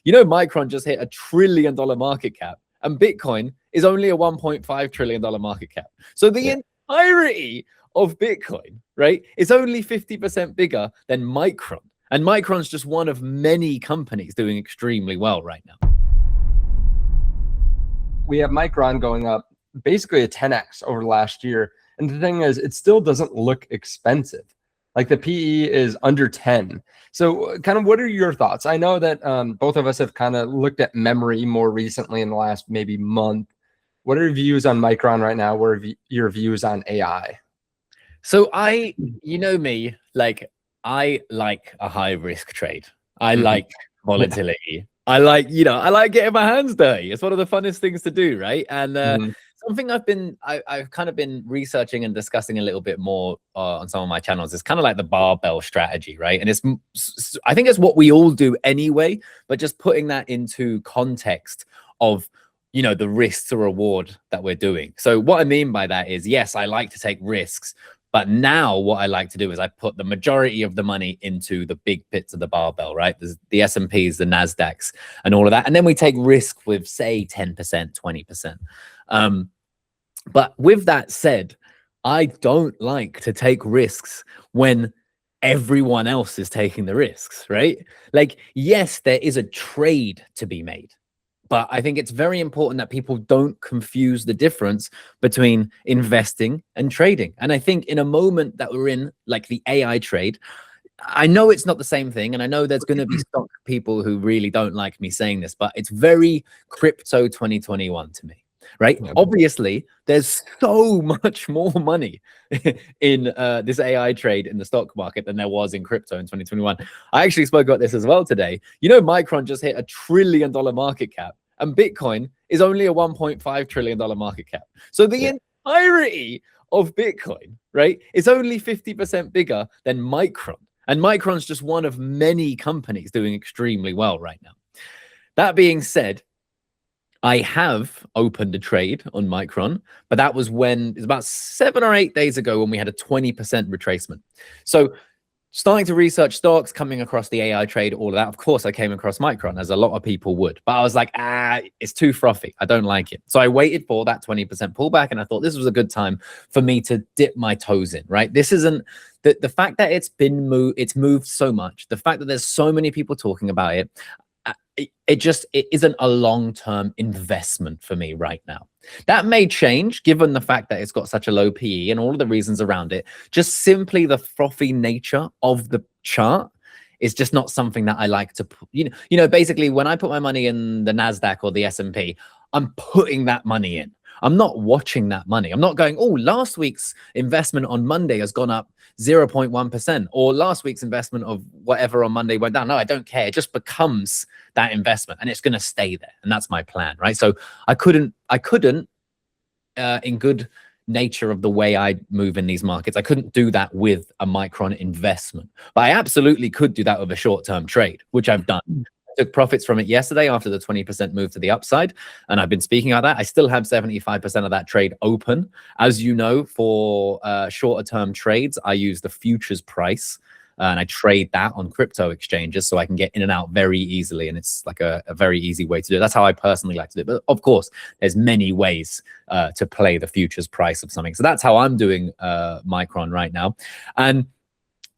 Micron just hit $1 trillion market cap, and Bitcoin is only a $1.5 trillion market cap. So the entirety of Bitcoin, right, is only 50% bigger than Micron. And Micron's just one of many companies doing extremely well right now. We have Micron going up basically a 10x over the last year. And the thing is, it still doesn't look expensive. Like the PE is under 10. So kind of what are your thoughts? I know that both of us have kind of looked at memory more recently in the last maybe month. What are your views on Micron right now? What are your views on AI? So you know me, like I like a high risk trade. I like volatility. I like getting my hands dirty. It's one of the funnest things to do, right? And something I've kind of been researching and discussing a little bit more on some of my channels is kind of like the barbell strategy, right? And I think it's what we all do anyway, but just putting that into context of, the risk to reward that we're doing. So what I mean by that is, yes, I like to take risks, but now what I like to do is I put the majority of the money into the big bits of the barbell, right? There's the S&Ps, the NASDAQs, and all of that. And then we take risk with, say, 10%, 20%. But with that said, I don't like to take risks when everyone else is taking the risks, right? Like, yes, there is a trade to be made. But I think it's very important that people don't confuse the difference between investing and trading. And I think in a moment that we're in, like the AI trade, I know it's not the same thing. And I know there's going to be stock people who really don't like me saying this, but it's very crypto 2021 to me, right? Yeah. Obviously, there's so much more money in this AI trade in the stock market than there was in crypto in 2021. I actually spoke about this as well today. Micron just hit $1 trillion market cap, and Bitcoin is only a $1.5 trillion market cap. So the entirety of Bitcoin, right, is only 50% bigger than Micron. And Micron's just one of many companies doing extremely well right now. That being said, I have opened a trade on Micron, but that was it's about 7 or 8 days ago when we had a 20% retracement. So starting to research stocks, coming across the AI trade, all of that. Of course, I came across Micron, as a lot of people would. But I was like, it's too frothy. I don't like it. So I waited for that 20% pullback, and I thought this was a good time for me to dip my toes in, right? This isn't the fact that it's moved so much, the fact that there's so many people talking about it, it isn't a long-term investment for me right now. That may change given the fact that it's got such a low PE and all of the reasons around it. Just simply the frothy nature of the chart is just not something that I like to put. Basically when I put my money in the NASDAQ or the S&P, I'm putting that money in. I'm not watching that money. I'm not going, oh, last week's investment on Monday has gone up 0.1%, or last week's investment of whatever on Monday went down. No, I don't care. It just becomes that investment, and it's going to stay there. And that's my plan, right? So I couldn't, in good nature of the way I move in these markets, I couldn't do that with a Micron investment. But I absolutely could do that with a short-term trade, which I've done. Took profits from it yesterday after the 20% move to the upside, and I've been speaking about that. I still have 75% of that trade open. As you know, for shorter term trades, I use the futures price, and I trade that on crypto exchanges so I can get in and out very easily, and it's like a very easy way to do it. That's how I personally like to do it. But of course, there's many ways to play the futures price of something. So that's how I'm doing Micron right now. And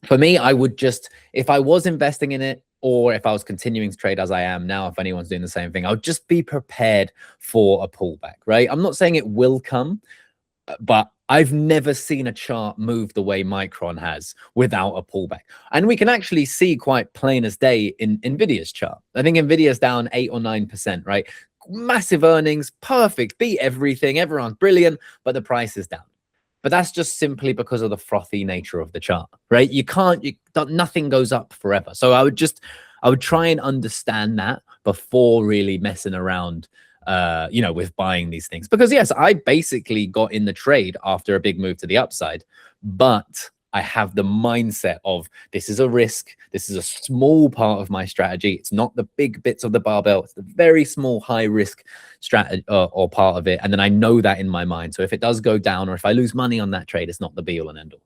for me, I would just, if I was investing in it, or if I was continuing to trade as I am now, if anyone's doing the same thing, I would just be prepared for a pullback, right? I'm not saying it will come, but I've never seen a chart move the way Micron has without a pullback. And we can actually see quite plain as day in NVIDIA's chart. I think NVIDIA's down 8 or 9%, right? Massive earnings, perfect, beat everything, everyone's brilliant, but the price is down. But that's just simply because of the frothy nature of the chart, right? Nothing goes up forever. So I would try and understand that before really messing around, with buying these things. Because yes, I basically got in the trade after a big move to the upside, but I have the mindset of this is a risk. This is a small part of my strategy. It's not the big bits of the barbell. It's the very small high risk strategy or part of it. And then I know that in my mind. So if it does go down, or if I lose money on that trade, it's not the be all and end all.